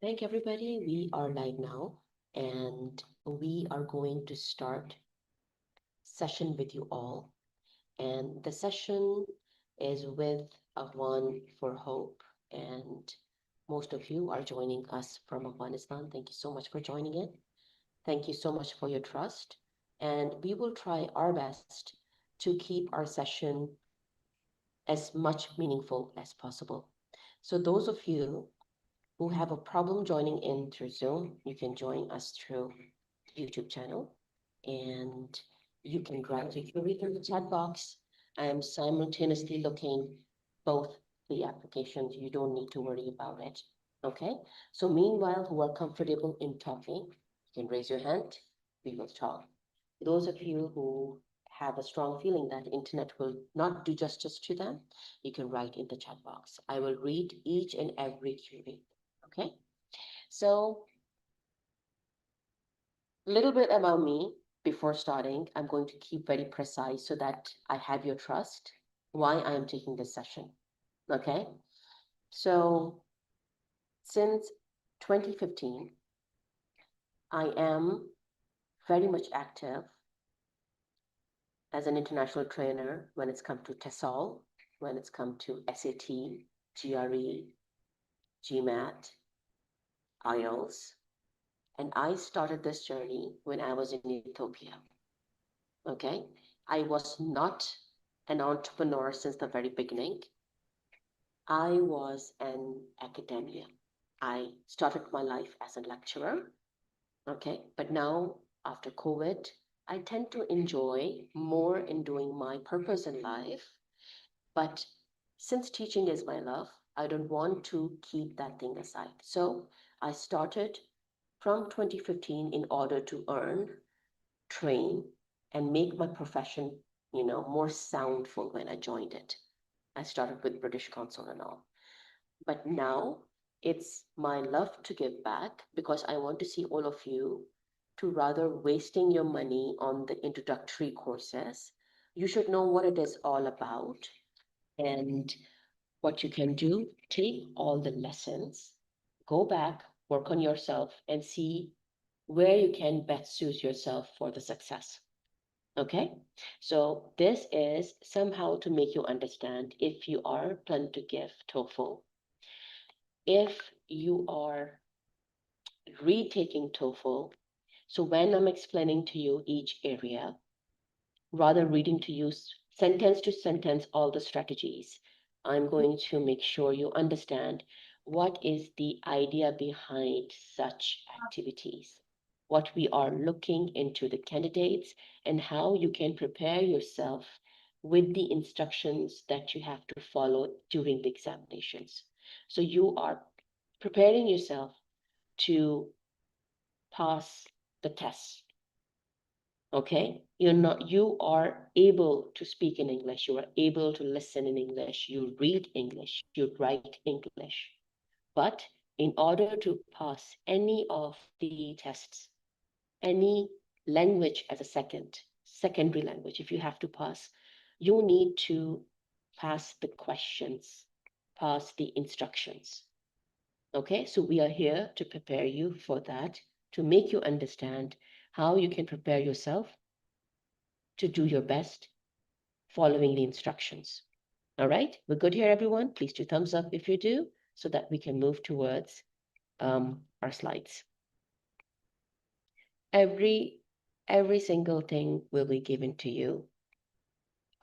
Thank everybody. We are live now and we are going to start session with you all. And the session is with a one for hope. And most of you are joining us from Afghanistan. Thank you so much for joining in. Thank you so much for your trust. And we will try our best to keep our session as much meaningful as possible. So those of you who have a problem joining in through Zoom, you can join us through the YouTube channel and you can write your query in the chat box. I am simultaneously looking both the applications. You don't need to worry about it. Okay. So meanwhile, who are comfortable in talking, you can raise your hand. We will talk. Those of you who have a strong feeling that internet will not do justice to them, you can write in the chat box. I will read each and every query. Okay. So a little bit about me before starting. I'm going to keep very precise so that I have your trust why I am taking this session. Okay. So since 2015, I am very much active as an international trainer when it's come to TESOL, when it's come to SAT, GRE, GMAT, IELTS. And I started this journey when I was in Ethiopia. Okay. I was not an entrepreneur since the very beginning. I was an academia. I started my life as a lecturer. Okay. But now, after COVID, I tend to enjoy more in doing my purpose in life. But since teaching is my love, I don't want to keep that thing aside. So I started from 2015 in order to earn, train, and make my profession, more soundful when I joined it. I started with British Council and all. But now it's my love to give back because I want to see all of you to rather wasting your money on the introductory courses. You should know what it is all about and what you can do. Take all the lessons, go back, work on yourself, and see where you can best suit yourself for the success. Okay, so this is somehow to make you understand if you are planning to give TOEFL, if you are retaking TOEFL. So when I'm explaining to you each area, rather reading to you sentence to sentence all the strategies, I'm going to make sure you understand what is the idea behind such activities, what we are looking into the candidates, and how you can prepare yourself with the instructions that you have to follow during the examinations. So you are preparing yourself to pass the test. Okay, you are able to speak in English, you are able to listen in English, you read English, you write English. But in order to pass any of the tests, any language as a secondary language, if you have to pass, you need to pass the questions, pass the instructions. Okay, so we are here to prepare you for that, to make you understand how you can prepare yourself to do your best following the instructions. All right, we're good here, everyone. Please do thumbs up if you do, so that we can move towards our slides. Every single thing will be given to you.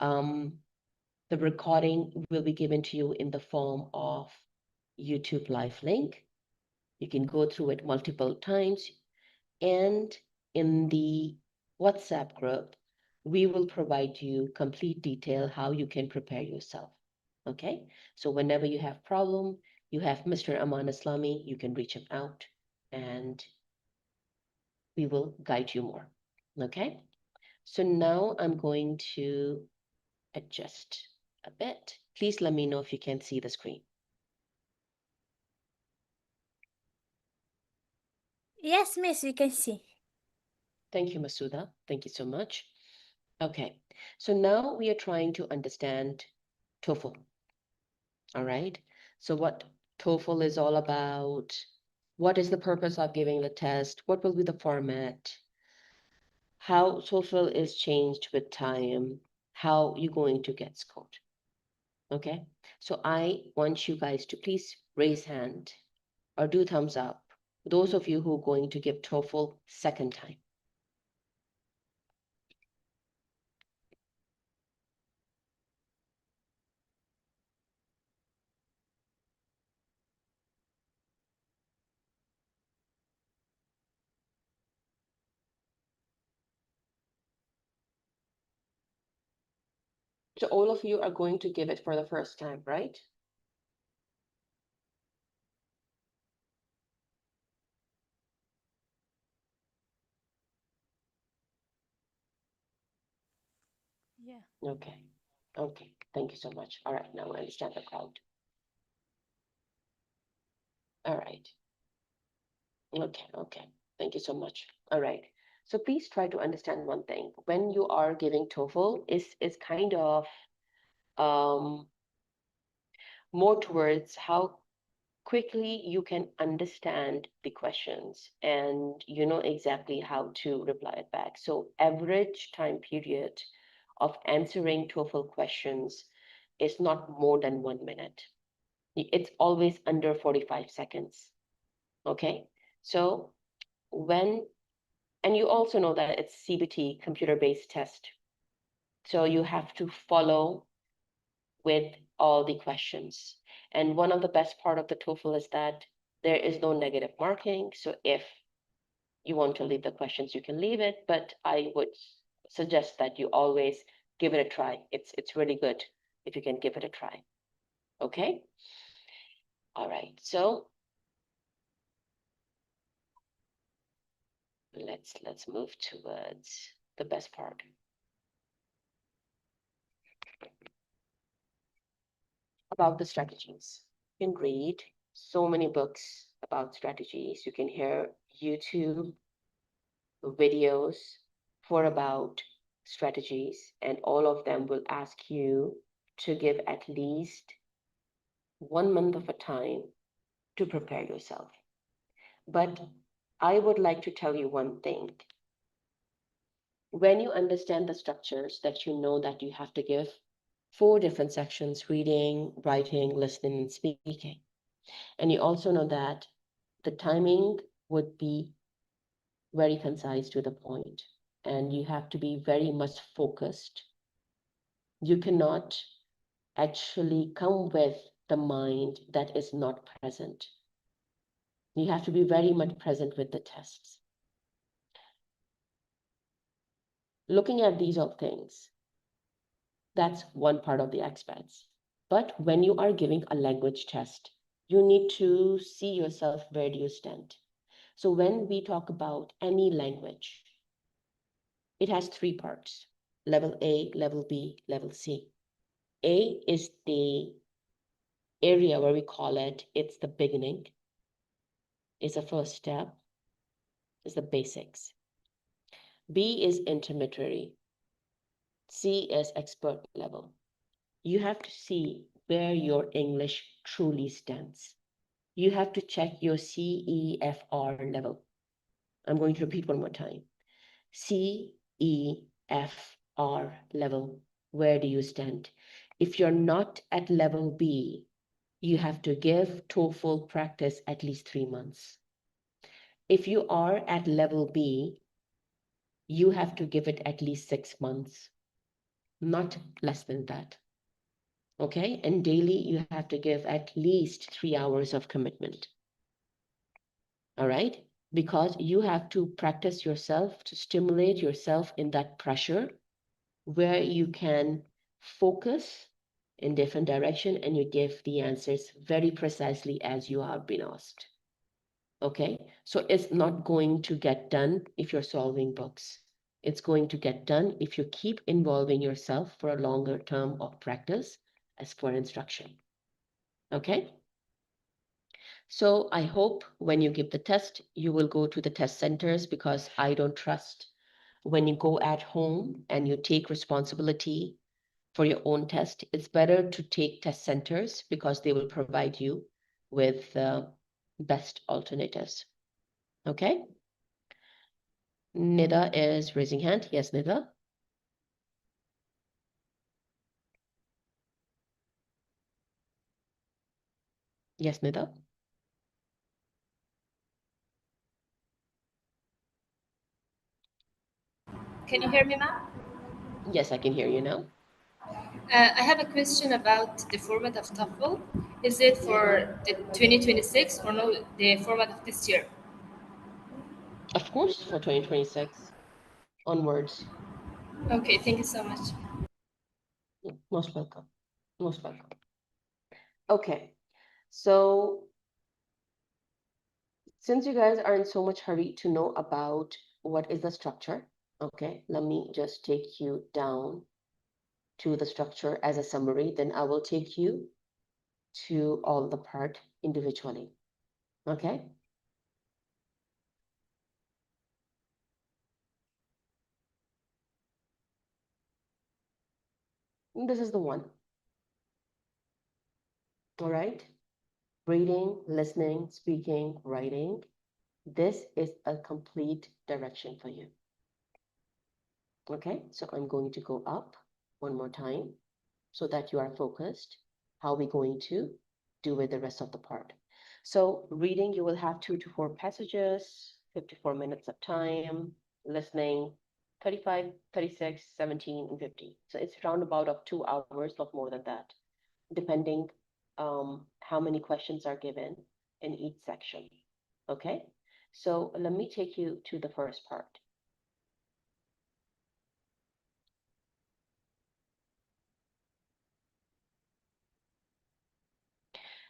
The recording will be given to you in the form of YouTube live link. You can go through it multiple times. And in the WhatsApp group, we will provide you complete detail how you can prepare yourself. Okay, so whenever you have problem, you have Mr. Aman Islami, you can reach him out and we will guide you more. Okay, so now I'm going to adjust a bit. Please let me know if you can see the screen. Yes, miss, you can see. Thank you, Masuda. Thank you so much. Okay, so now we are trying to understand TOEFL. All right. So what TOEFL is all about, What is the purpose of giving the test? What will be the format? How TOEFL is changed with time? How you going to get scored? Okay, so I want you guys to please raise hand or do thumbs up. Those of you who are going to give TOEFL second time. So all of you are going to give it for the first time, right? Yeah. Okay. Okay. Thank you so much. All right. Now I understand the crowd. All right. Okay. Okay. Thank you so much. All right. So please try to understand one thing. When you are giving TOEFL, is kind of um more towards how quickly you can understand the questions and you know exactly how to reply it back. So average time period of answering TOEFL questions is not more than 1 minute. It's always under 45 seconds. Okay. So when, and you also know that it's CBT, computer-based test. So you have to follow with all the questions. And one of the best part of the TOEFL is that there is no negative marking. So if you want to leave the questions, you can leave it, but I would suggest that you always give it a try. It's really good if you can give it a try. Okay? All right. So let's move towards the best part. About the strategies. You can read so many books about strategies. You can hear YouTube videos for about strategies, and all of them will ask you to give at least 1 month of a time to prepare yourself. But I would like to tell you one thing. When you understand the structures, that you know that you have to give 4 different sections: reading, writing, listening, and speaking. And you also know that the timing would be very concise to the point, and you have to be very much focused. You cannot actually come with the mind that is not present. You have to be very much present with the tests. Looking at these all things, that's one part of the aspects. But when you are giving a language test, you need to see yourself, where do you stand? So when we talk about any language, it has 3 parts: level A, level B, level C. A is the area where we call it's the beginning, it's the first step, it's the basics. B is intermediary. C is expert level. You have to see where your English truly stands. You have to check your CEFR level. I'm going to repeat one more time. CEFR level. Where do you stand? If you're not at level B, you have to give TOEFL practice at least 3 months. If you are at level B, you have to give it at least 6 months, not less than that. Okay, and daily you have to give at least 3 hours of commitment. All right, because you have to practice yourself to stimulate yourself in that pressure where you can focus in different direction and you give the answers very precisely as you have been asked. Okay, so it's not going to get done if you're solving books. It's going to get done if you keep involving yourself for a longer term of practice as for instruction. Okay, so I hope when you give the test, you will go to the test centers, because I don't trust when you go at home and you take responsibility for your own test. It's better to take test centers because they will provide you with best alternatives. Okay. Nida is raising hand. Yes, Nida. Yes, Nida. Can you hear me, ma'am? Yes, I can hear you now. I have a question about the format of TOEFL. Is it for the 2026 or no, the format of this year? Of course, for 2026 onwards. Okay, thank you so much. Most welcome. Most welcome. Okay. So since you guys are in so much hurry to know about what is the structure, okay, let me just take you down to the structure as a summary, then I will take you to all the part individually. Okay. This is the one. All right. Reading, listening, speaking, writing. This is a complete direction for you. Okay, so I'm going to go up one more time so that you are focused. How are we going to do with the rest of the part? So reading, you will have 2 to 4 passages, 54 minutes of time. Listening, 35, 36, 17, and 50. So it's around about of 2 hours, not more than that, depending how many questions are given in each section. Okay, so let me take you to the first part.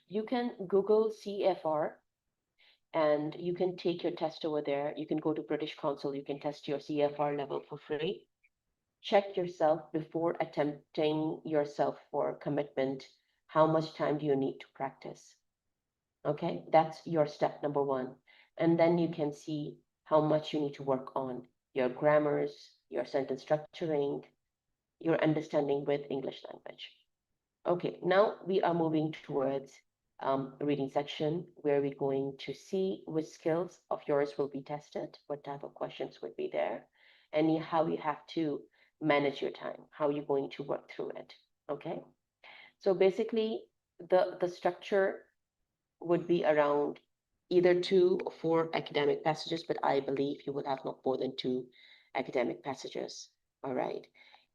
You can Google CFR and you can take your test over there. You can go to British Council, you can test your CFR level for free. Check yourself before attempting yourself for commitment. How much time do you need to practice? Okay, that's your step number one. And then you can see how much you need to work on your grammars, your sentence structuring, your understanding with English language. Okay, now we are moving towards reading section where we're going to see which skills of yours will be tested, what type of questions would be there, and how you have to manage your time, how you're going to work through it. Okay, so basically the structure would be around either 2 or 4 academic passages, but I believe you will have not more than 2 academic passages. All right.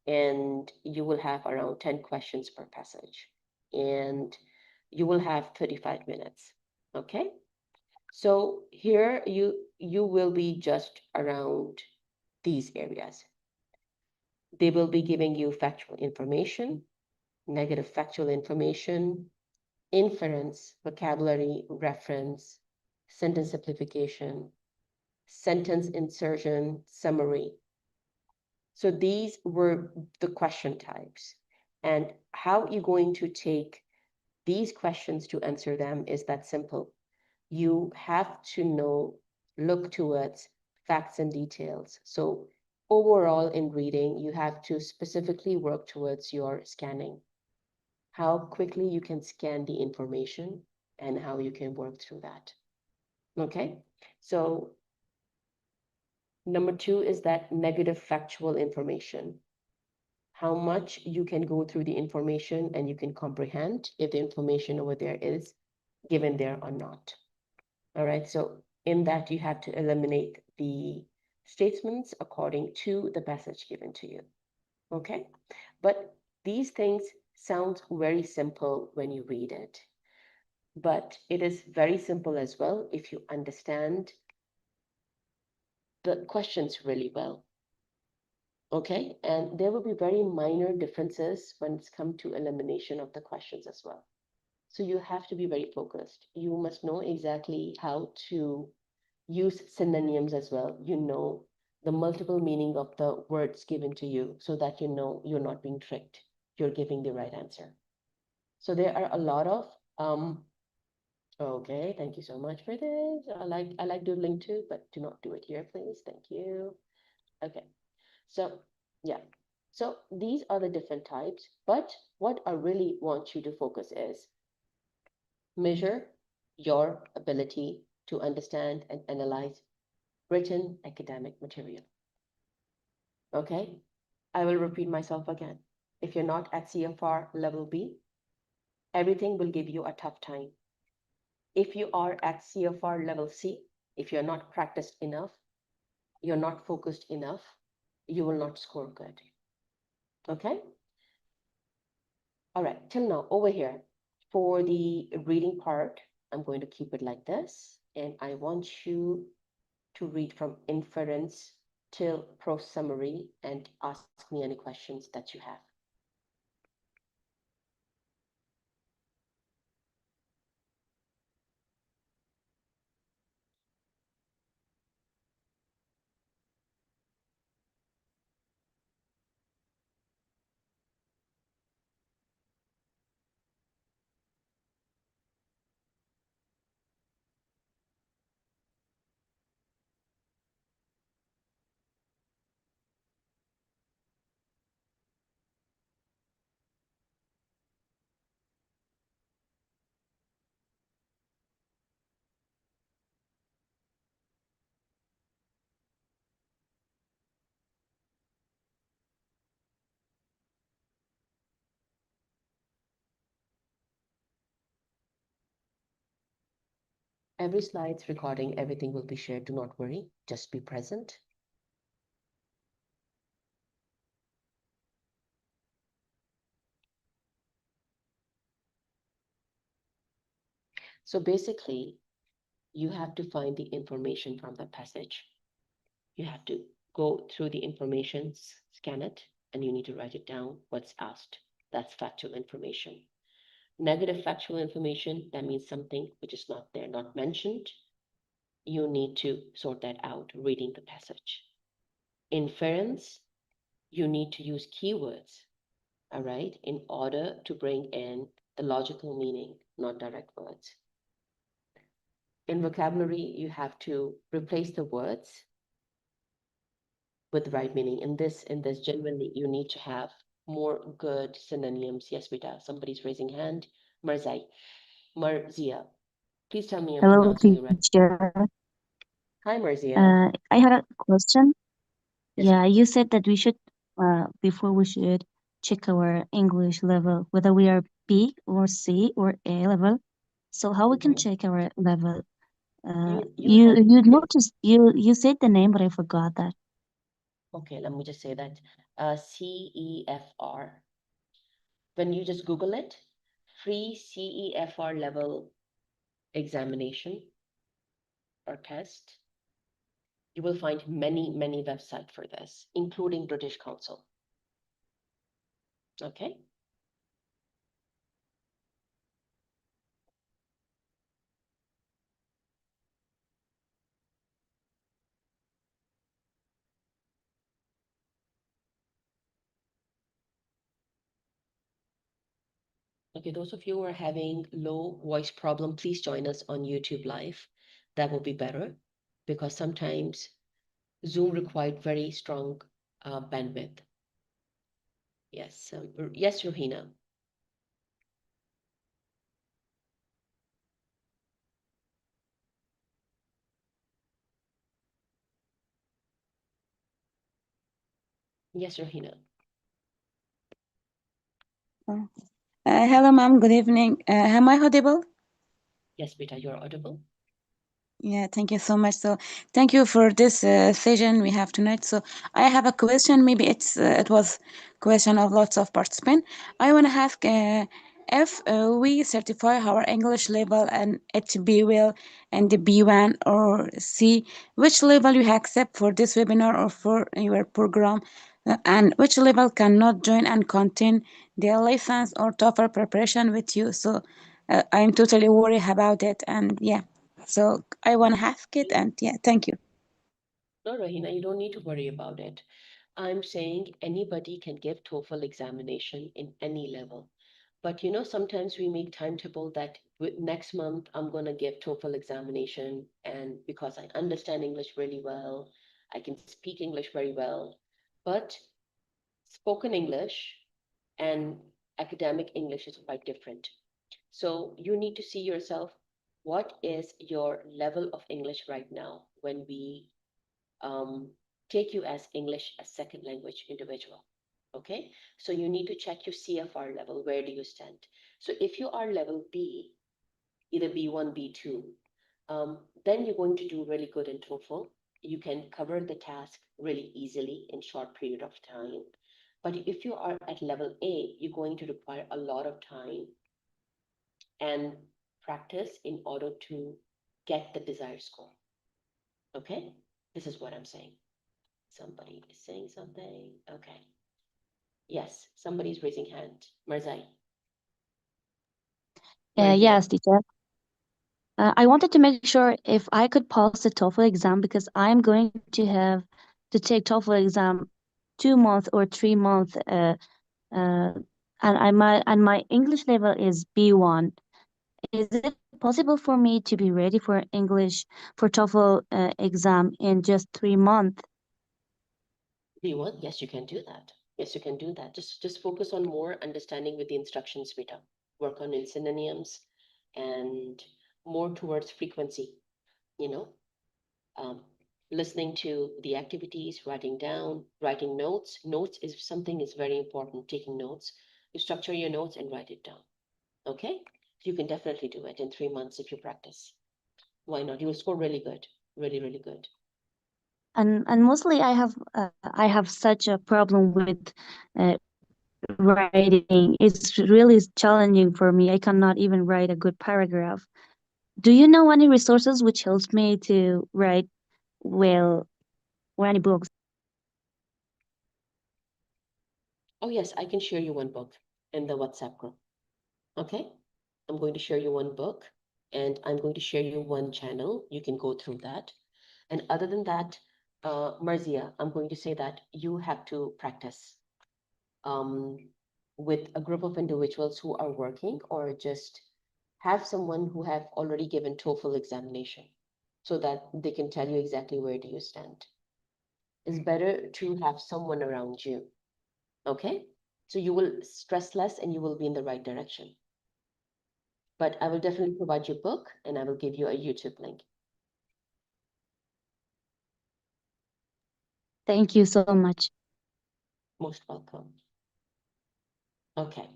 And you will have around 10 questions per passage. And you will have 35 minutes. Okay. So here you will be just around these areas. They will be giving you factual information, negative factual information, inference, vocabulary, reference, sentence simplification, sentence insertion, summary. So these were the question types. And how you're going to take these questions to answer them is that simple. You have to know, look towards facts and details. So overall in reading, you have to specifically work towards your scanning, how quickly you can scan the information and how you can work through that. Okay, so number 2 is that negative factual information. How much you can go through the information and you can comprehend if the information over there is given there or not. All right, so in that you have to eliminate the statements according to the passage given to you. Okay, but these things sound very simple when you read it, but it is very simple as well if you understand the questions really well. Okay, and there will be very minor differences when it's come to elimination of the questions as well. So you have to be very focused. You must know exactly how to use synonyms as well. You know the multiple meaning of the words given to you so that you know you're not being tricked. You're giving the right answer. So there are a lot of okay, thank you so much for this. I like doodling too, but do not do it here, please. Thank you. Okay. So, yeah. So these are the different types, but what I really want you to focus is measure, your ability to understand and analyze written academic material. Okay? I will repeat myself again. If you're not at CFR level B, everything will give you a tough time. If you are at CFR level C, if you're not practiced enough, you're not focused enough, you will not score good. Okay? All right, till now, over here, for the reading part, I'm going to keep it like this, and I want you to read from inference till pro summary and ask me any questions that you have. Every slide's recording, everything will be shared. Do not worry, just be present. So basically, you have to find the information from the passage. You have to go through the information, scan it, and you need to write it down, what's asked. That's factual information. Negative factual information, that means something which is not there, not mentioned. You need to sort that out reading the passage. Inference, you need to use keywords, all right, in order to bring in the logical meaning, not direct words. In vocabulary, you have to replace the words with the right meaning. In this, genuinely, you need to have more good synonyms. Yes, Rita, somebody's raising hand. Marzia. Please tell me I'm Hello, pronouncing you right. teacher. Hi, Marzia. I had a question. Yes, Yeah, you said that we should, before we should check our English level, whether we are B or C or A level. So how we can Mhm. check our level? You have You noticed you said the name, but I forgot that. okay. Let me just say that CEFR. When you just Google it, free CEFR level examination or test, you will find many websites for this, including British Council. Okay. Okay, those of you who are having low voice problem, please join us on YouTube Live. That will be better because sometimes Zoom required very strong bandwidth. Yes, yes, Rohina. Yes, Rohina. Hello, ma'am. Good evening. Am I audible? Yes, Beta, you're audible. Yeah, thank you so much. So, thank you for this session we have tonight. So, I have a question. Maybe it was question of lots of participants. I want to ask if we certify our English level and it be well and the B1 or C, which level you accept for this webinar or for your program, and which level cannot join and contain the license or TOEFL preparation with you. So, I'm totally worried about it, and yeah. So I want to ask it, and yeah, thank you. No, Rohina, you don't need to worry about it. I'm saying anybody can give TOEFL examination in any level. But sometimes we make timetable that next month I'm going to give TOEFL examination, and because I understand English really well, I can speak English very well. But spoken English and academic English is quite different. So you need to see yourself what is your level of English right now when we take you as English as second language individual. Okay, so you need to check your CFR level. Where do you stand? So if you are level B, either B1, B2, then you're going to do really good in TOEFL. You can cover the task really easily in short period of time. But if you are at level A, you're going to require a lot of time and practice in order to get the desired score. Okay, this is what I'm saying. Somebody is saying something. Okay. Yes, somebody's raising hand. Marzai. Marzia. Yes, teacher. I wanted to make sure if I could pass the TOEFL exam because I'm going to have to take TOEFL exam 2 months or 3 months. And my English level is B1. Is it possible for me to be ready for English for TOEFL exam in just 3 months? B1, yes, you can do that. Yes, you can do that. Just focus on more understanding with the instructions, Vita. Work on synonyms and more towards frequency, you know, um, listening to the activities, writing down, writing notes. Notes is something is very important, taking notes. You structure your notes and write it down. Okay? You can definitely do it in 3 months if you practice. Why not? You will score really good. Really, really good. And mostly I have such a problem with writing. It's really challenging for me. I cannot even write a good paragraph. Do you know any resources which helps me to write well, or any books? Oh, yes, I can share you one book in the WhatsApp group. Okay? I'm going to share you one book and I'm going to share you one channel. You can go through that. And other than that, Marzia, I'm going to say that you have to practice um, with a group of individuals who are working, or just have someone who have already given TOEFL examination so that they can tell you exactly where do you stand. It's better to have someone around you. Okay? So you will stress less and you will be in the right direction. But I will definitely provide you a book and I will give you a YouTube link. Thank you so much. Most welcome. Okay.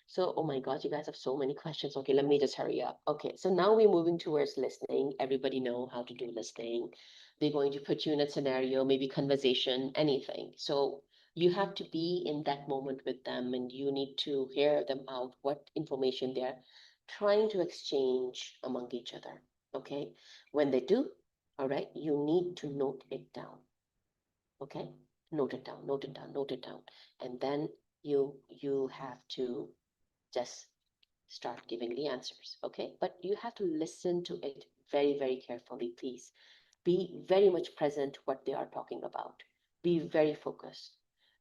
So, oh my God, you guys have so many questions. Okay, let me just hurry up. Okay, so now we're moving towards listening. Everybody know how to do listening. They're going to put you in a scenario, maybe conversation, anything. So you have to be in that moment with them and you need to hear them out, what information they're trying to exchange among each other. Okay, when they do, all right, you need to note it down. Okay, note it down, note it down, note it down. And then you have to just start giving the answers. Okay, but you have to listen to it very, very carefully, please. Be very much present what they are talking about. Be very focused.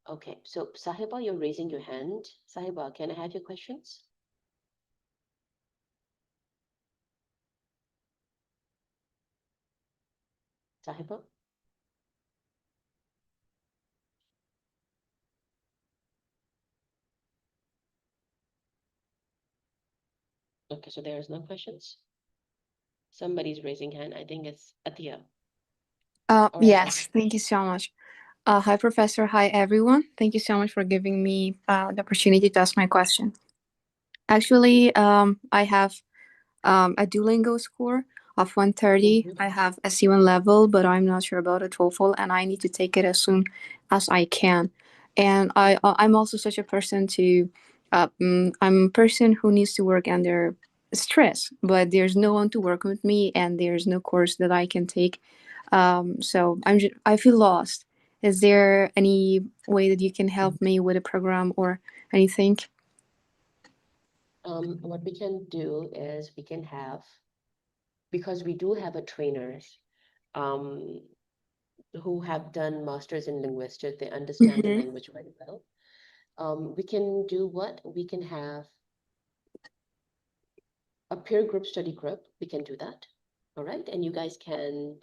Okay, so Sahiba, you're raising your hand. Sahiba, can I have your questions? Sahiba? Okay, so there's no questions. Somebody's raising hand. I think it's Atia. Or Yes, thank you so much. Hi, Professor. Hi, everyone. Thank you so much for giving me the opportunity to ask my question. Actually, I have a Duolingo score of 130. I have a C1 level, but I'm not sure about a TOEFL, and I need to take it as soon as I can. And I'm also such a person to, I'm a person who needs to work under stress, but there's no one to work with me, and there's no course that I can take. So I feel lost. Is there any way that you can help me with a program or anything? what we can do is we can have, because we do have a trainers um, who have done masters in linguistics, they understand the language very well. We can do what? We can have a peer group study group. We can do that. All right. And you guys can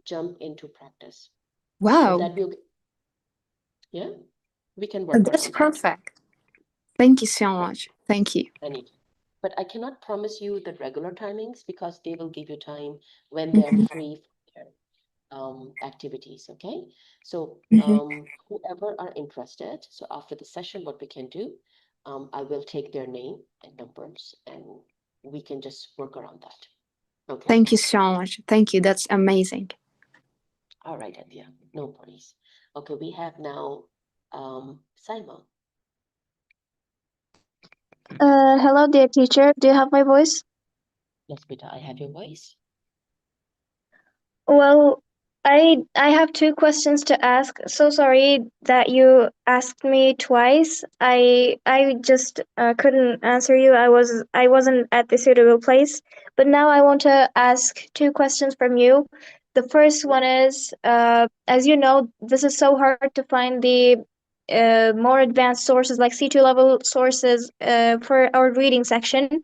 jump into practice. Would Wow, that be okay? Yeah, we can work on that's that. perfect. Thank you so much. Thank you. Anytime. but I cannot promise you the regular timings because they will give you time when they're free from their activities, okay? So whoever are interested, so after the session, what we can do, I will take their name and numbers and we can just work around that, okay? Thank you so much. Thank you. That's amazing. All right, Andia, no worries. Okay, we have now Saima. Hello, dear teacher. Do you have my voice? Yes, beta, I have your voice. Well, I have two questions to ask. So sorry that you asked me twice. I just couldn't answer you. I wasn't at the suitable place. But now I want to ask two questions from you. The first one is, as you know, this is so hard to find the more advanced sources like C2 level sources for our reading section.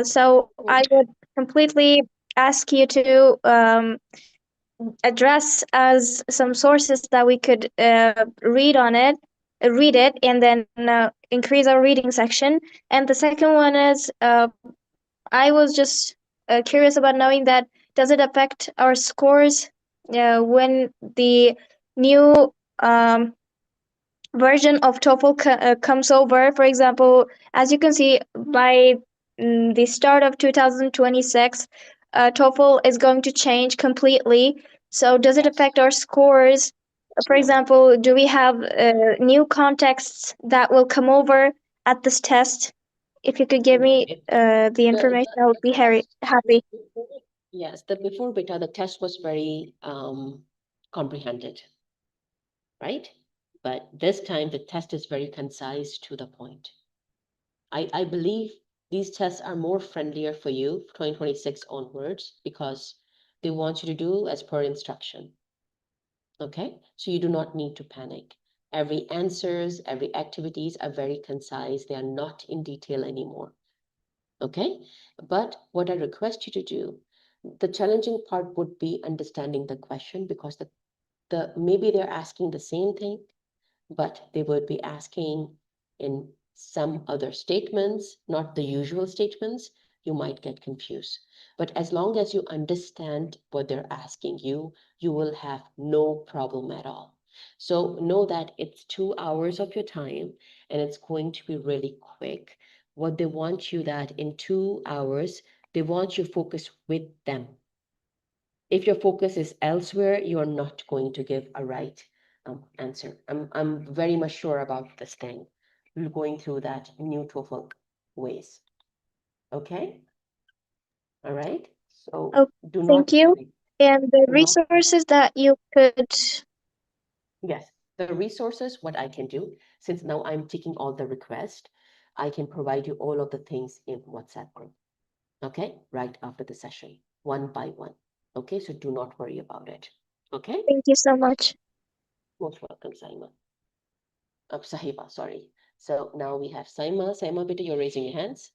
So I would completely ask you to address as some sources that we could read it, and then increase our reading section. And the second one is, I was just curious about knowing that does it affect our scores when the new version of TOEFL comes over. For example, as you can see, by the start of 2026, TOEFL is going to change completely. So, does it Yes. affect our scores? For No. example, do we have new contexts that will come over at this test? If you could give No, me the information, I would be very happy. Yes, the before beta, the test was very comprehended, right? But this time the test is very concise to the point. I believe these tests are more friendlier for you 2026 onwards because they want you to do as per instruction. Okay, so you do not need to panic. Every answers, every activities are very concise. They are not in detail anymore. Okay, but what I request you to do, the challenging part would be understanding the question because the maybe they're asking the same thing, but they would be asking in some other statements, not the usual statements. You might get confused. But as long as you understand what they're asking you, you will have no problem at all. So know that it's 2 hours of your time and it's going to be really quick. What they want you that in 2 hours, they want you focus with them. If your focus is elsewhere, you are not going to give a right answer. I'm very much sure about this thing. We're going through that new TOEFL ways. Okay? All right. So Oh, do not thank you. worry. And the Do not worry. resources that you could. Yes, the resources, what I can do, since now I'm taking all the requests, I can provide you all of the things in WhatsApp group. Okay, right after the session, one by one. Okay, so do not worry about it. Okay, Thank you so much. most welcome, Saima. Sahiba, sorry. So now we have Saima. Saima, beta, you're raising your hands.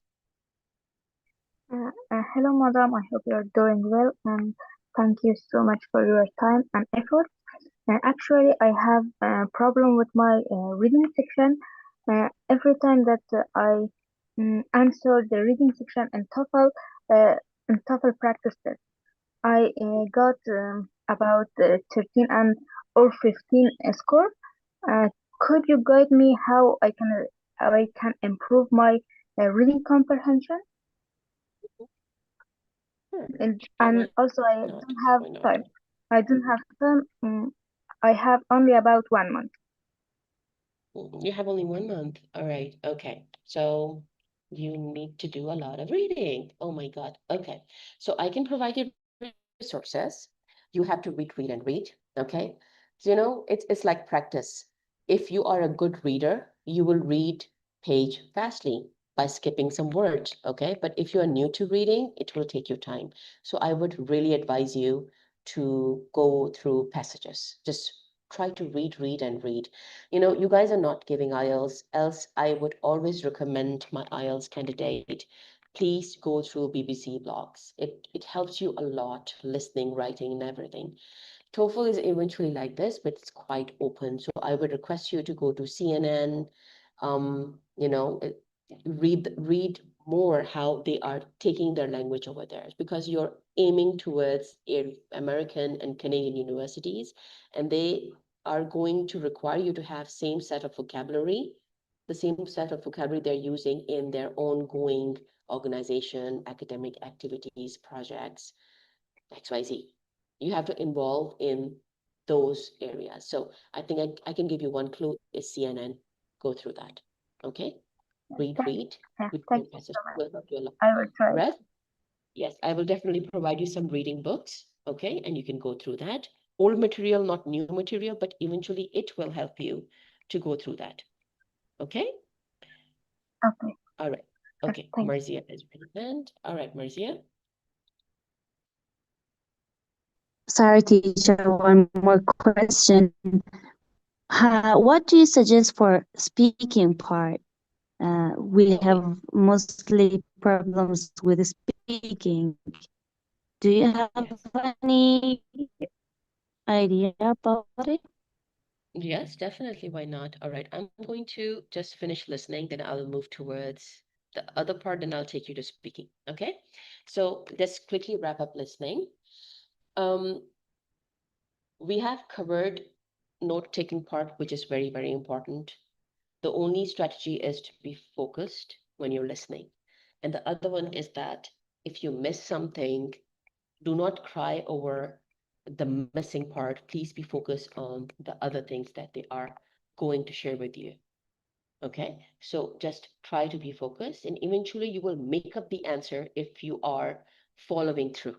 Hello, madam. I hope you're doing well, and thank you so much for your time and effort. Actually, I have a problem with my reading section. Every time that I answer the reading section in TOEFL practice test, I got about 13 and or 15 score. Uh, could you guide me how I can improve my reading comprehension? Sure. And also, I Not? don't have Why not? time. I don't have time. I have only about 1 month. You have only 1 month. All right. Okay. So you need to do a lot of reading. Oh my God. Okay. So I can provide you resources. You have to read, and read. Okay. So, it's like practice. If you are a good reader, you will read page fastly by skipping some words. Okay. But if you are new to reading, it will take you time. So I would really advise you to go through passages. Just try to read, and read. You guys are not giving IELTS, else I would always recommend my IELTS candidate. Please go through BBC blogs. It helps you a lot, listening, writing, and everything. TOEFL is eventually like this, but it's quite open. So I would request you to go to CNN, read more how they are taking their language over there, because you're aiming towards American and Canadian universities, and they are going to require you to have same set of vocabulary, the same set of vocabulary they're using in their ongoing organization, academic activities, projects, XYZ. You have to involve in those areas. So I think I can give you one clue is CNN. Go through that. Okay? Read. Yeah, With thank you passage so much. will help you a lot. I will try. Rest, yes, I will definitely provide you some reading books. Okay, and you can go through that. Old material, not new material, but eventually it will help you to go through that. Okay? Okay, All right. Okay, thank you. Marzia is present. All right, Marzia. Sorry, teacher, one more question. What do you suggest for speaking part? We Okay. have mostly problems with speaking. Do you have Yes. any idea about it? Yes, definitely. Why not? All right. I'm going to just finish listening, then I'll move towards the other part, then I'll take you to speaking. Okay. So let's quickly wrap up listening. Um, we have covered note-taking part, which is very, very important. The only strategy is to be focused when you're listening. And the other one is that if you miss something, do not cry over the missing part. Please be focused on the other things that they are going to share with you. Okay, so just try to be focused, and eventually you will make up the answer if you are following through.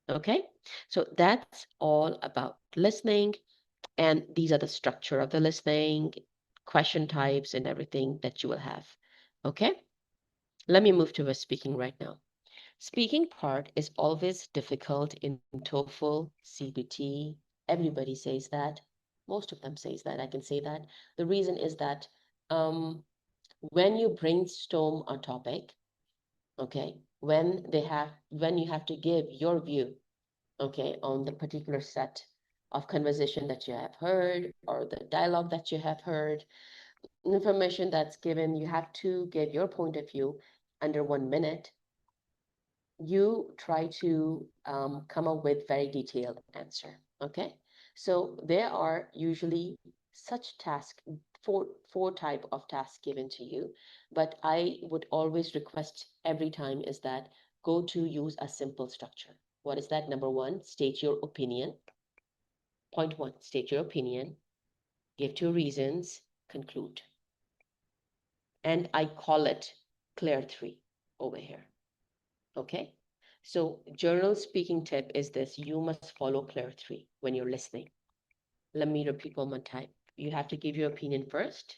Okay, so that's all about listening, and these are the structure of the listening, question types, and everything that you will have. Okay, let me move to a speaking right now. Speaking part is always difficult in TOEFL, CBT. Everybody says that. Most of them says that. I can say that. The reason is that when you brainstorm a topic, okay, when you have to give your view, okay, on the particular set of conversation that you have heard or the dialogue that you have heard, information that's given, you have to give your point of view under 1 minute. You try to come up with very detailed answer. Okay, so there are usually such task, four type of tasks given to you, but I would always request every time is that go to use a simple structure. What is that? Number one, state your opinion. Point one, state your opinion, give two reasons, conclude. And I call it clear three over here. Okay, so journal speaking tip is this: you must follow clear three when you're listening. Let me repeat one more time. You have to give your opinion first,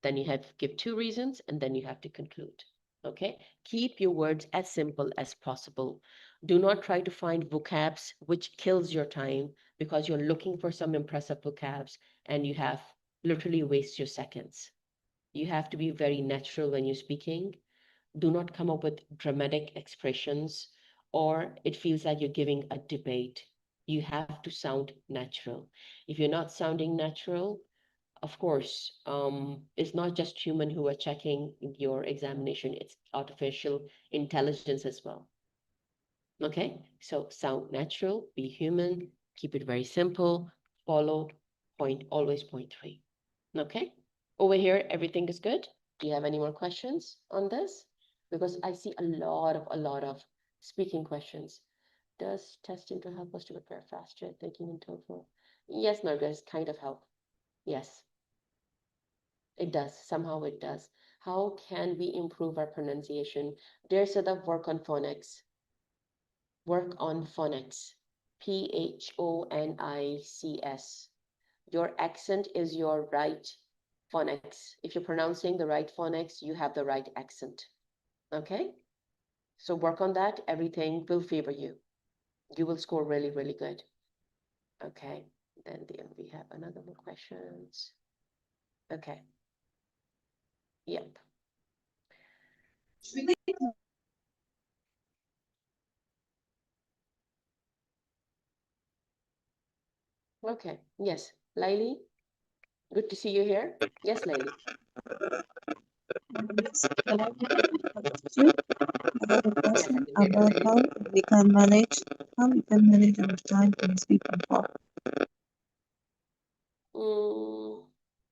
then you have to give two reasons, and then you have to conclude. Okay, keep your words as simple as possible. Do not try to find vocabs which kills your time because you're looking for some impressive vocabs and you have literally waste your seconds. You have to be very natural when you're speaking. Do not come up with dramatic expressions, or it feels like you're giving a debate. You have to sound natural. If you're not sounding natural, of course, it's not just human who are checking your examination, it's artificial intelligence as well. Okay, so sound natural, be human, keep it very simple, follow point, always point three. Okay, over here, everything is good. Do you have any more questions on this? Because I see a lot of speaking questions. Does testing to help us to prepare faster, thinking in TOEFL? Yes, Margaret, kind of help. Yes, it does. Somehow it does. How can we improve our pronunciation? There's a work on phonics. Work on phonics. Phonics. Your accent is your right phonics. If you're pronouncing the right phonics, you have the right accent. Okay? So work on that. Everything will favor you. You will score really, really good. Okay. Then we have another more questions. Okay. Yep. Okay. Yes. Laili, good to see you here. Yes, Laili. Yes, I can hear you. about how we can manage our time when speaking for.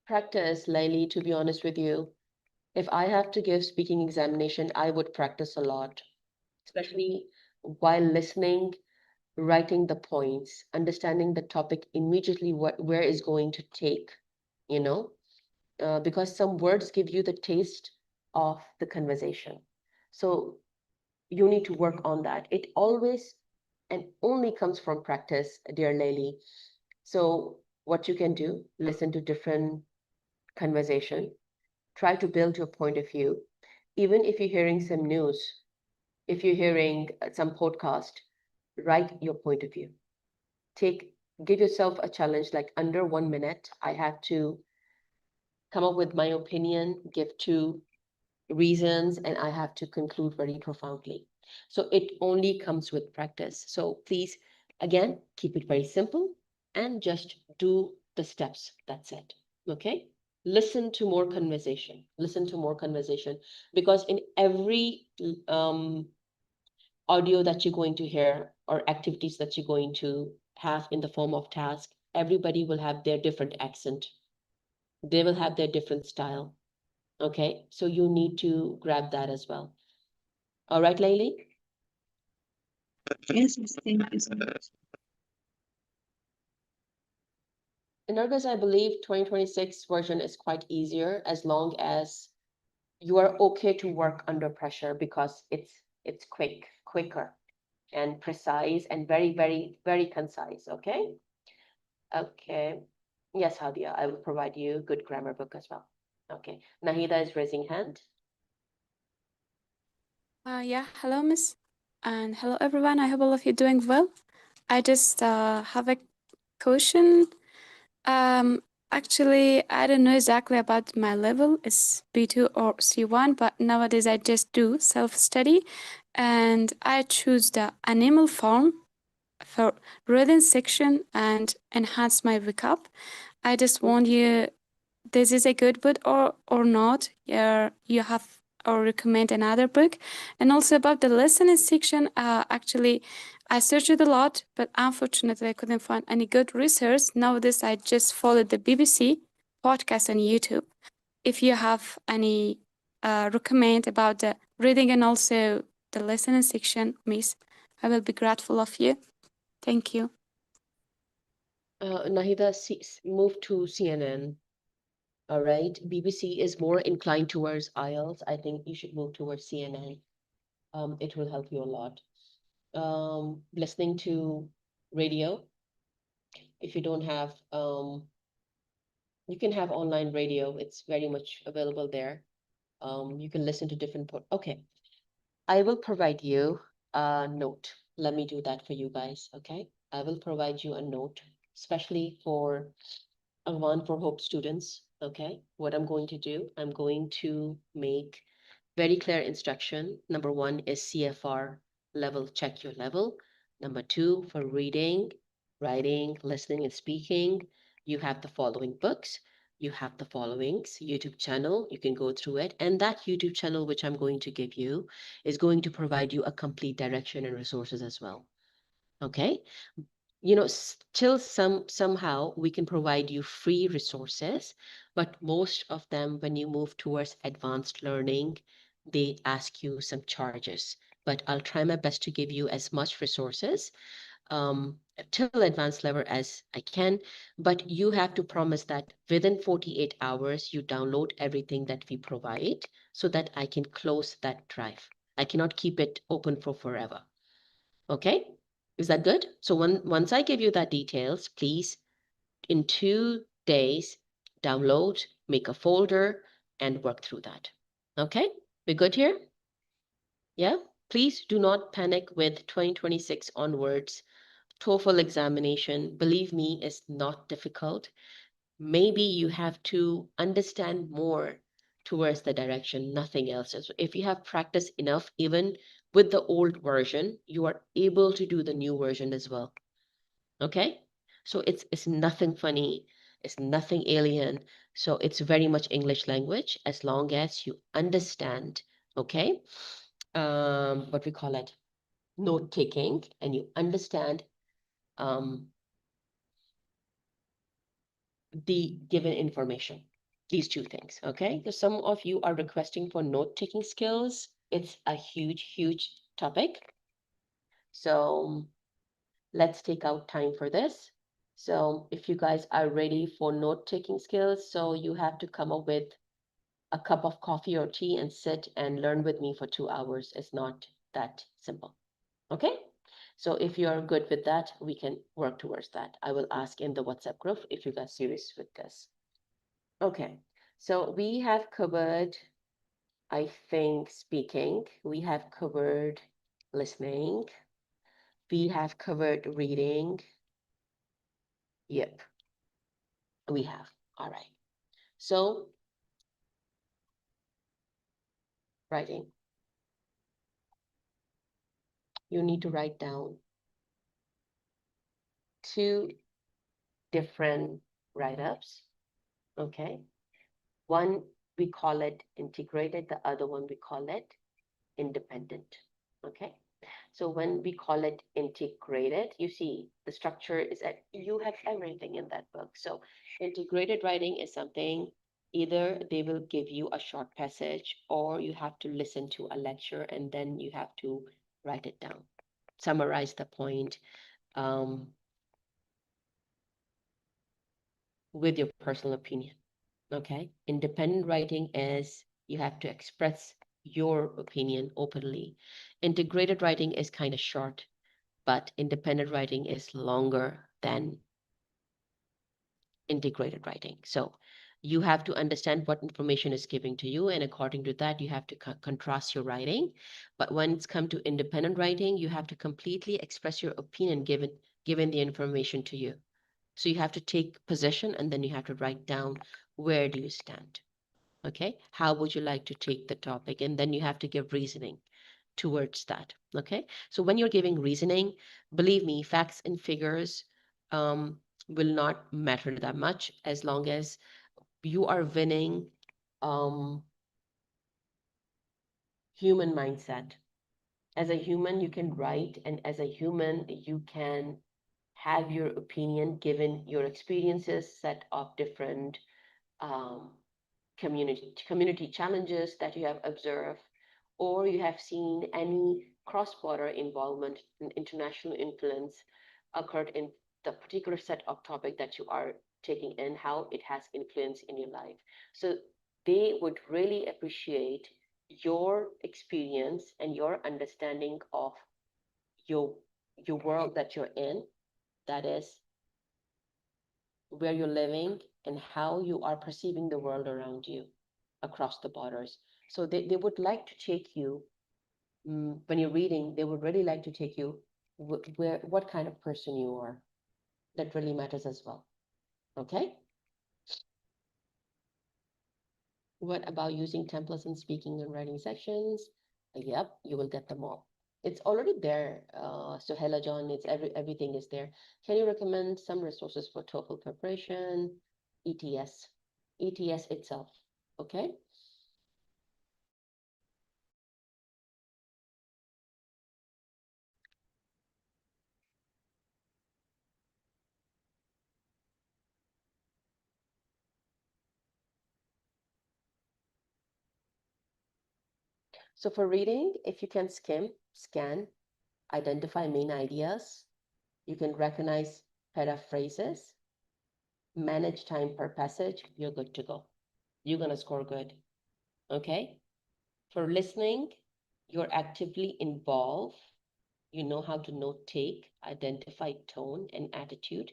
Practice, Laili, to be honest with you. If I have to give speaking examination, I would practice a lot, especially while listening, writing the points, understanding the topic immediately, where is going to take, you know, because some words give you the taste of the conversation. So you need to work on that. It always and only comes from practice, dear Laili. So what you can do, listen to different conversation, try to build your point of view. Even if you're hearing some news, if you're hearing some podcast, write your point of view. Give yourself a challenge, like under 1 minute, I have to come up with my opinion, give two reasons, and I have to conclude very profoundly. So it only comes with practice. So please, again, keep it very simple and just do the steps. That's it. Okay? Listen to more conversation. Listen to more conversation, because in every audio that you're going to hear or activities that you're going to have in the form of task, everybody will have their different accent. They will have their different style. Okay, so you need to grab that as well. All right, Layli? Yes, yes, thank you so much. In August, I believe 2026 version is quite easier as long as you are okay to work under pressure, because it's quicker and precise and very, very, very concise. Okay. Okay. Yes, Hadia, I will provide you good grammar book as well. Okay. Nahida is raising hand. Yeah, hello, Miss, and hello, everyone. I hope all of you doing well. I just have a question. Um, Actually, I don't know exactly about my level. It's B2 or C1, but nowadays I just do self-study, and I choose the animal form for reading section and enhance my vocab. I just want you, this is a good book or not. You have or recommend another book. And also about the listening section, actually I searched a lot, but unfortunately I couldn't find any good research. Nowadays I just followed the BBC podcast on YouTube. If you have any recommend about the reading and also the listening section, Miss, I will be grateful of you. Thank you. Nahida, move to CNN. All right. BBC is more inclined towards IELTS. I think you should move towards CNN. It will help you a lot. Listening to radio. If you don't have, you can have online radio. It's very much available there. You can listen to different okay. I will provide you a note. Let me do that for you guys. Okay. I will provide you a note, especially for one for Hope students. Okay. What I'm going to do, I'm going to make very clear instruction. Number one is CFR level, check your level. Number two, for reading, writing, listening, and speaking, you have the following books. You have the followings YouTube channel. You can go through it. And that YouTube channel, which I'm going to give you, is going to provide you a complete direction and resources as well. Okay. You know, still somehow we can provide you free resources, but most of them, when you move towards advanced learning, they ask you some charges. But I'll try my best to give you as much resources till advanced level as I can. But you have to promise that within 48 hours, you download everything that we provide so that I can close that drive. I cannot keep it open for forever. Okay, is that good? So once I give you that details, please, in 2 days, download, make a folder, and work through that. Okay, we good here? Yeah, please do not panic with 2026 onwards. TOEFL examination, believe me, is not difficult. Maybe you have to understand more towards the direction, nothing else. If you have practiced enough, even with the old version, you are able to do the new version as well. Okay? So it's nothing funny. It's nothing alien. So it's very much English language as long as you understand, okay? What we call it, note taking, and you understand the given information. These two things, okay? Because some of you are requesting for note taking skills. It's a huge, huge topic. So let's take out time for this. So if you guys are ready for note taking skills, so you have to come up with a cup of coffee or tea and sit and learn with me for 2 hours. It's not that simple. Okay? So if you're good with that, we can work towards that. I will ask in the WhatsApp group if you guys serious with this. Okay. So we have covered, I think, speaking. We have covered listening. We have covered reading. Yep, we have. All right. So writing. You need to write down 2 different write-ups. Okay. One, we call it integrated. The other one, we call it independent. Okay. So when we call it integrated, you see the structure is that you have everything in that book. So integrated writing is something either they will give you a short passage or you have to listen to a lecture and then you have to write it down, summarize the point with your personal opinion. Okay. Independent writing is you have to express your opinion openly. Integrated writing is kind of short, but independent writing is longer than integrated writing. So you have to understand what information is given to you, and according to that, you have to contrast your writing. But when it's come to independent writing, you have to completely express your opinion given the information to you. So you have to take position, and then you have to write down where do you stand. Okay, how would you like to take the topic, and then you have to give reasoning towards that. Okay, so when you're giving reasoning, believe me, facts and figures will not matter that much as long as you are winning human mindset. As a human, you can write, and as a human, you can have your opinion given your experiences, set of different community challenges that you have observed, or you have seen any cross-border involvement and international influence occurred in the particular set of topic that you are taking in, how it has influence in your life. So they would really appreciate your experience and your understanding of your your world that you're in, that is where you're living and how you are perceiving the world around you across the borders. So they would like to take you, when you're reading, they would really like to take you what kind of person you are. That really matters as well. Okay? What about using templates in speaking and writing sections? Yep, you will get them all. It's already there. So hello, John, it's everything is there. Can you recommend some resources for TOEFL preparation? ETS, ETS itself, okay? So for reading, if you can scan, identify main ideas, you can recognize paraphrases, manage time per passage, you're good to go. You're gonna score good, okay? For listening, you're actively involved. You know how to note take, identify tone and attitude,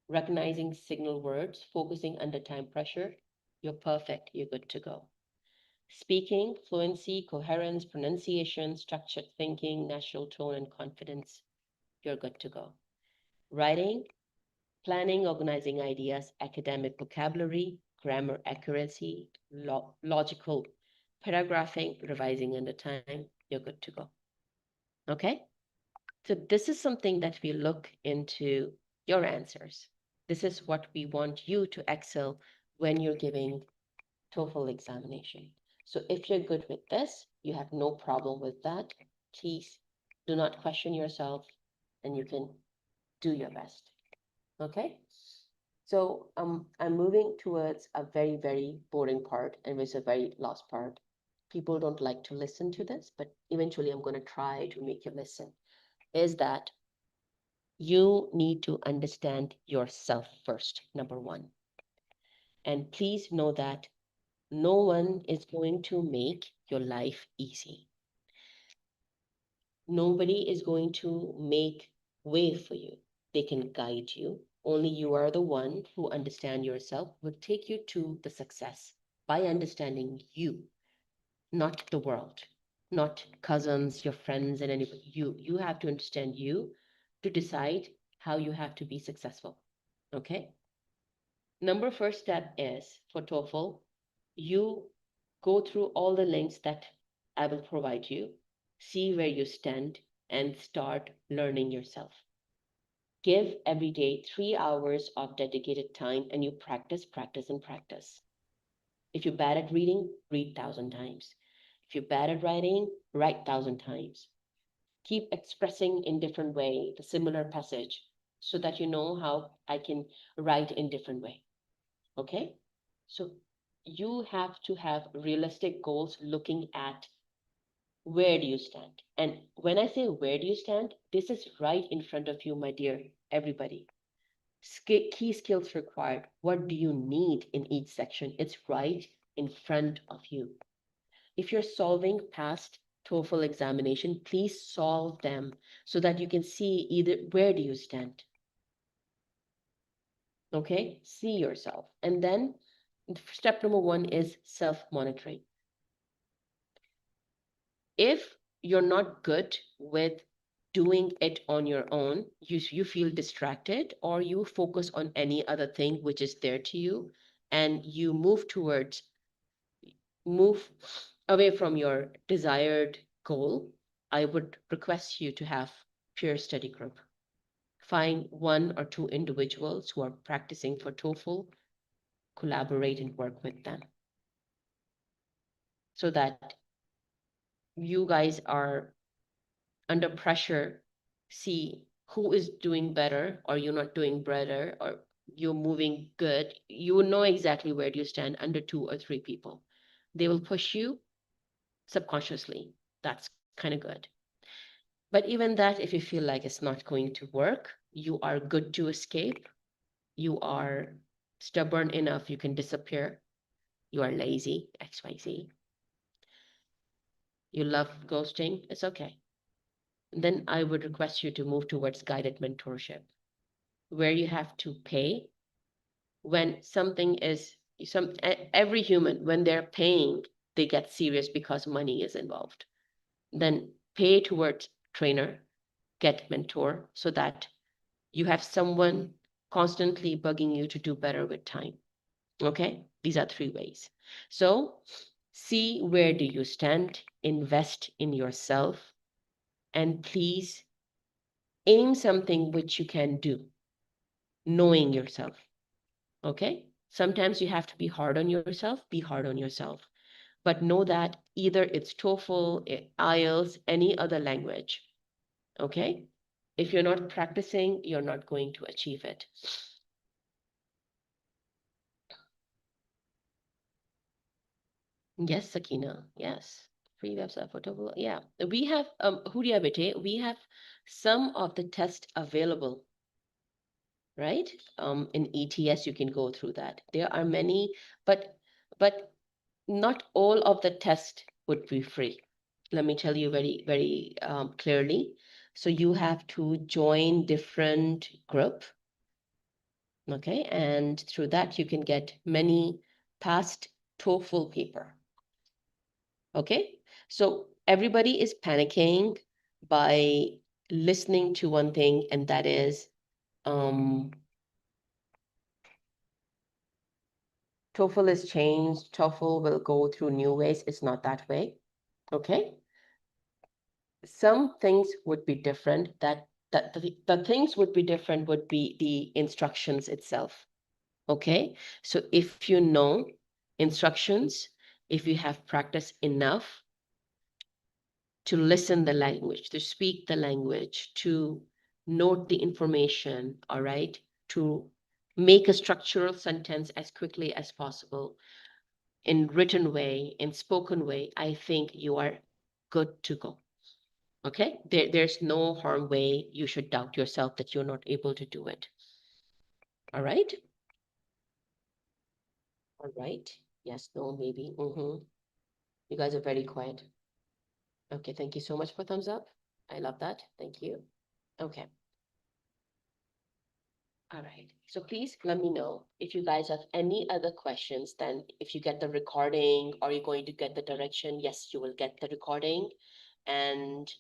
recognizing signal words, focusing under time pressure, you're perfect, you're good to go. Speaking, fluency, coherence, pronunciation, structured thinking, natural tone, and confidence, you're good to go. Writing, planning, organizing ideas, academic vocabulary, grammar accuracy, logical paragraphing, revising under time, you're good to go. Okay? So this is something that we look into your answers. This is what we want you to excel when you're giving TOEFL examination. So if you're good with this, you have no problem with that, please do not question yourself and you can do your best. Okay? So I'm moving towards a very, very boring part, and it's a very last part. People don't like to listen to this, but eventually I'm going to try to make you listen. Is that you need to understand yourself first, number one. And please know that no one is going to make your life easy. Nobody is going to make way for you. They can guide you. Only you are the one who understand yourself will take you to the success by understanding you, not the world, not cousins, your friends, and anybody. You have to understand you to decide how you have to be successful. Okay? First step is for TOEFL, you go through all the links that I will provide you, see where you stand, and start learning yourself. Give every day 3 hours of dedicated time and you practice, practice, and practice. If you're bad at reading, read 1,000 times. If you're bad at writing, write 1,000 times. Keep expressing in different way the similar passage so that you know how I can write in different way. Okay? So you have to have realistic goals looking at where do you stand. And when I say where do you stand, this is right in front of you, my dear everybody. Key skills required. What do you need in each section? It's right in front of you. If you're solving past TOEFL examination, please solve them so that you can see either where do you stand. Okay, see yourself. And then step number 1 is self-monitoring. If you're not good with doing it on your own, you feel distracted or you focus on any other thing which is there to you, and you move away from your desired goal, I would request you to have peer study group. Find 1 or 2 individuals who are practicing for TOEFL, collaborate and work with them so that you guys are under pressure, see who is doing better or you're not doing better or you're moving good. You will know exactly where you stand under 2 or 3 people. They will push you subconsciously. That's kind of good. But even that, if you feel like it's not going to work, you are good to escape. You are stubborn enough, you can disappear. You are lazy, XYZ. You love ghosting, it's okay. Then I would request you to move towards guided mentorship, where you have to pay when something is every human, when they're paying, they get serious because money is involved. Then pay towards trainer, get mentor so that you have someone constantly bugging you to do better with time. Okay, these are 3 ways. So see where do you stand, invest in yourself, and please aim something which you can do, knowing yourself. Okay, sometimes you have to be hard on yourself, be hard on yourself, but know that either it's TOEFL, IELTS, any other language. Okay, if you're not practicing, you're not going to achieve it. Yes, Sakina. Yes. Free website for TOEFL. Yeah. We have Huria Bete, we have some of the tests available, right? In ETS, you can go through that. There are many, but not all of the tests would be free. Let me tell you very, very clearly. So you have to join different group. Okay, and through that you can get many past TOEFL paper. Okay, so everybody is panicking by listening to one thing, and that is TOEFL is changed, TOEFL will go through new ways. It's not that way. Okay, some things would be different that the things would be different would be the instructions itself. Okay, so if you know instructions, if you have practiced enough to listen the language, to speak the language, to note the information, all right, to make a structural sentence as quickly as possible in written way, in spoken way, I think you are good to go. Okay, there's no harm way you should doubt yourself that you're not able to do it. All right. All right. Yes, no, maybe. You guys are very quiet. Okay, thank you so much for thumbs up. I love that. Thank you. Okay. All right. So please let me know if you guys have any other questions. Then if you get the recording, are you going to get the direction? Yes, you will get the recording and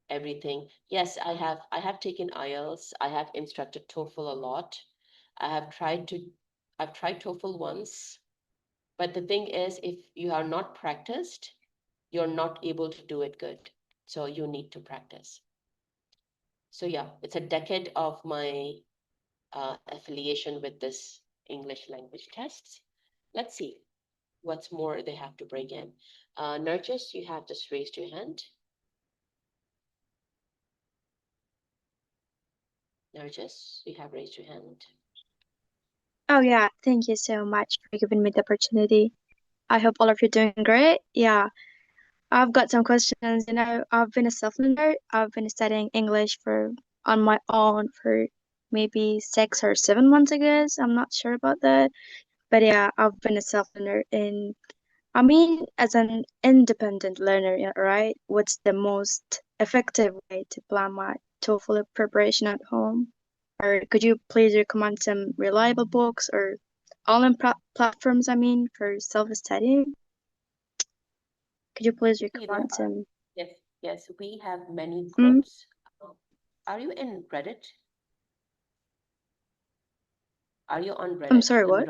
everything. Yes, I have taken IELTS. I have instructed TOEFL a lot. I've tried TOEFL once. But the thing is, if you are not practiced, you're not able to do it good. So you need to practice. So yeah, it's a decade of my affiliation with this English language tests. Let's see what's more they have to bring in. Nurjis, you have just raised your hand. Nurjis, you have raised your hand. Oh yeah, thank you so much for giving me the opportunity. I hope all of you are doing great. Yeah, I've got some questions. I've been a self-learner. I've been studying English for on my own for maybe 6 or 7 months, I guess. I'm not sure about that. But yeah, I've been a self-learner in, I mean, as an independent learner, yeah, right? What's the most effective way to plan my TOEFL preparation at home? Or could you please recommend some reliable books or online platforms, I mean, for self-studying? Could you please You know, recommend some? yes, we have many Mm, groups. Are you in Reddit? Are you on I'm Reddit? sorry, what?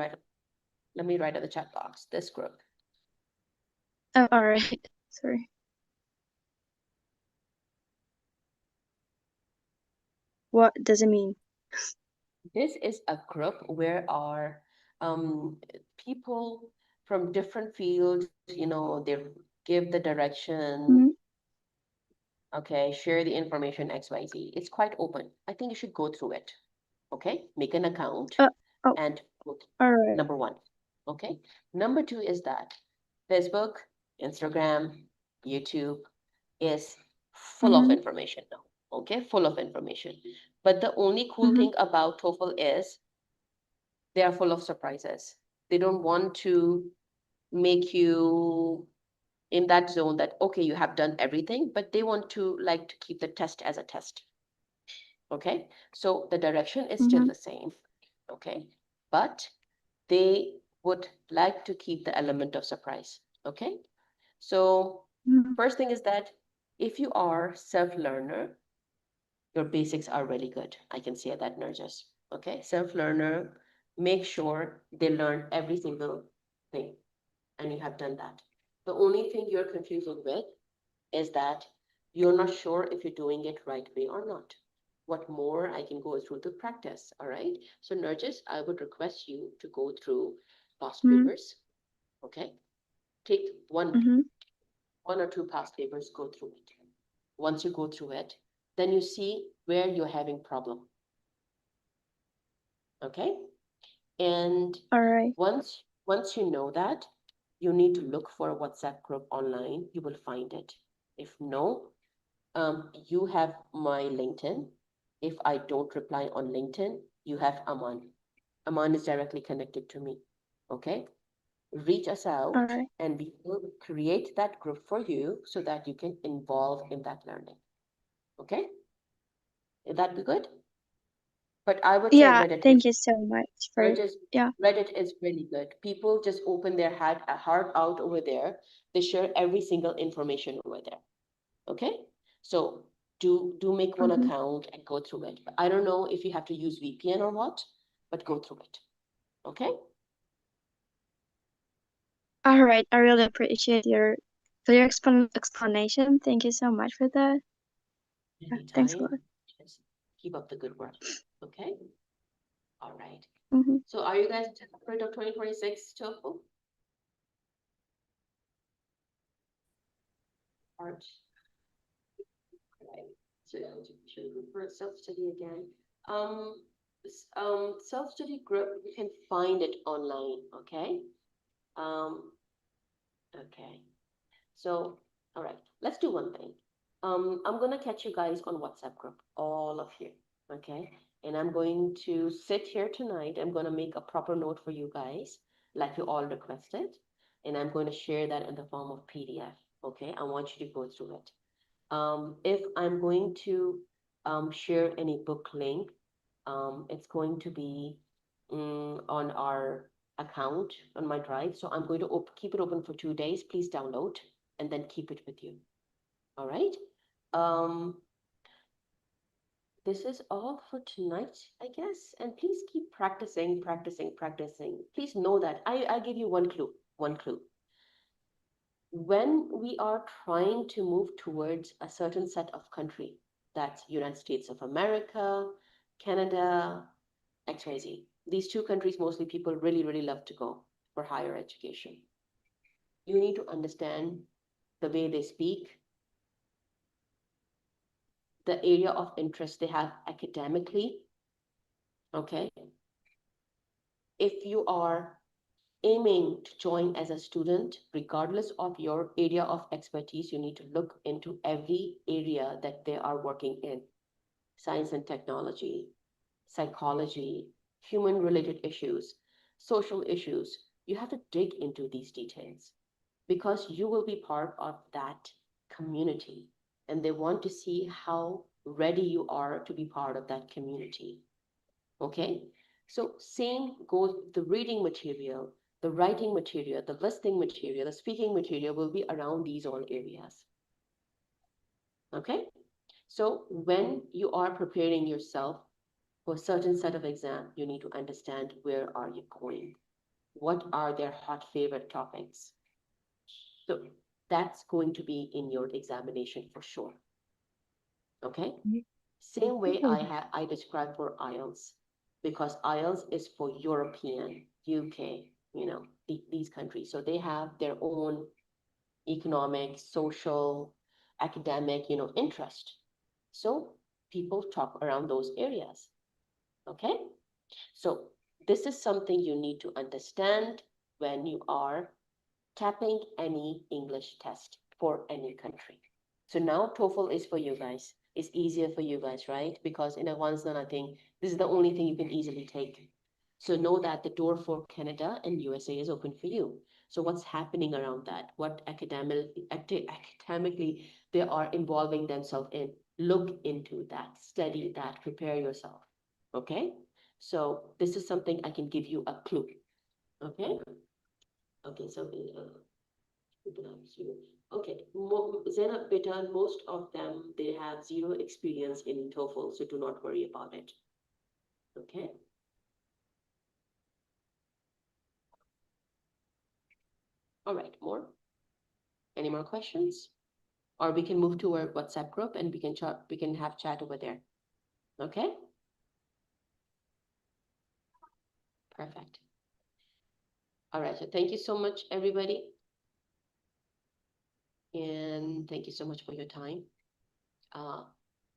Let me write in the chat box, this group. Oh, all right. Sorry. What does it mean? This is a group where are people from different fields, they give the direction, Mm-hmm. okay, share the information, XYZ. It's quite open. I think you should go through it. Okay, make an account Oh, and look. all right. Number one. Okay. Number two is that Facebook, Instagram, YouTube is full of Mm-hmm. information now. Okay, full of information. But the only cool Mm-hmm. thing about TOEFL is they are full of surprises. They don't want to make you in that zone that, okay, you have done everything, but they want to like to keep the test as a test. Okay, so the direction is still Mm-hmm. the same. Okay, but they would like to keep the element of surprise. Okay, so Mm-hmm. first thing is that if you are self-learner, your basics are really good. I can say that, Nurjas. Okay, self-learner, make sure they learn every single thing, and you have done that. The only thing you're confused with is that you're not sure if you're doing it right way or not. What more I can go through the practice, all right? So Nurjas, I would request you to go through past Mm-hmm. papers, okay? Take one Mm-hmm. or two past papers, go through it. Once you go through it, then you see where you're having problem, okay? And All right. once you know that, you need to look for a WhatsApp group online. You will find it. If no, you have my LinkedIn. If I don't reply on LinkedIn, you have Aman. Aman is directly connected to me. Okay? Reach us All out right. and we will create that group for you so that you can involve in that learning. Okay? Would that be good? But I would say Yeah, Reddit thank is you so much for, Reddit, yeah. Reddit is really good. People just open their heart out over there. They share every single information over there. Okay, so do make one Mm-hmm. account and go through it. I don't know if you have to use VPN or what, but go through it. Okay, All right. I really appreciate your clear explanation. Thank you so much for that. Yeah, thanks a anytime. lot. Yes. Keep up the good work. Okay? All right. Mm-hmm. So are you guys afraid of 2026 TOEFL? Art. Right. So should we go for self-study again? Self-study group, you can find it online, okay? Okay. So, all right, let's do one thing. I'm gonna catch you guys on WhatsApp group, all of you, okay? And I'm going to sit here tonight. I'm gonna make a proper note for you guys, like you all requested, and I'm going to share that in the form of PDF, okay? I want you to go through it. If I'm going to share any book link, it's going to be on our account on my drive. So I'm going to keep it open for 2 days. Please download and then keep it with you. All right. This is all for tonight, I guess. And please keep practicing, practicing, practicing. Please know that I give you one clue, one clue. When we are trying to move towards a certain set of country, that's United States of America, Canada, XYZ. These two countries, mostly people really, really love to go for higher education. You need to understand the way they speak, the area of interest they have academically, okay? If you are aiming to join as a student, regardless of your area of expertise, you need to look into every area that they are working in. Science and technology, psychology, human-related issues, social issues. You have to dig into these details because you will be part of that community and they want to see how ready you are to be part of that community. Okay? So same goes with the reading material, the writing material, the listening material, the speaking material will be around these all areas. Okay? So when you are preparing yourself for a certain set of exam, you need to understand where are you going? What are their hot favorite topics? So that's going to be in your examination for sure. Okay? Same way I describe for IELTS, because IELTS is for European, UK, these countries. So they have their own economic, social, academic, interest. So people talk around those areas. Okay? So this is something you need to understand when you are tapping any English test for any country. So now TOEFL is for you guys. It's easier for you guys, right? Because in advanced learning, I think this is the only thing you can easily take. So know that the door for Canada and USA is open for you. So what's happening around that? What academically they are involving themselves in? Look into that, study that, prepare yourself. Okay? So this is something I can give you a clue. Okay? Okay, so okay, Zainab, Beta, most of them, they have zero experience in TOEFL, so do not worry about it. Okay? All right, more? Any more questions? Or we can move to our WhatsApp group and we can have chat over there. Okay? Perfect. All right, so thank you so much, everybody. And thank you so much for your time.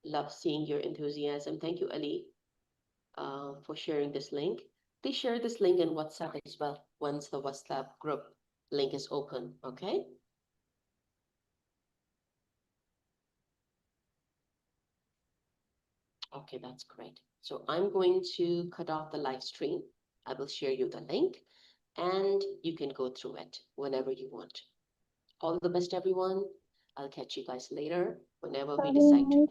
Love seeing your enthusiasm. Thank you, Ali, for sharing this link. Please share this link in WhatsApp as well once the WhatsApp group link is open, okay? Okay, that's great. So I'm going to cut off the live stream. I will share you the link and you can go through it whenever you want. All the best, everyone. I'll catch you guys later whenever we decide to.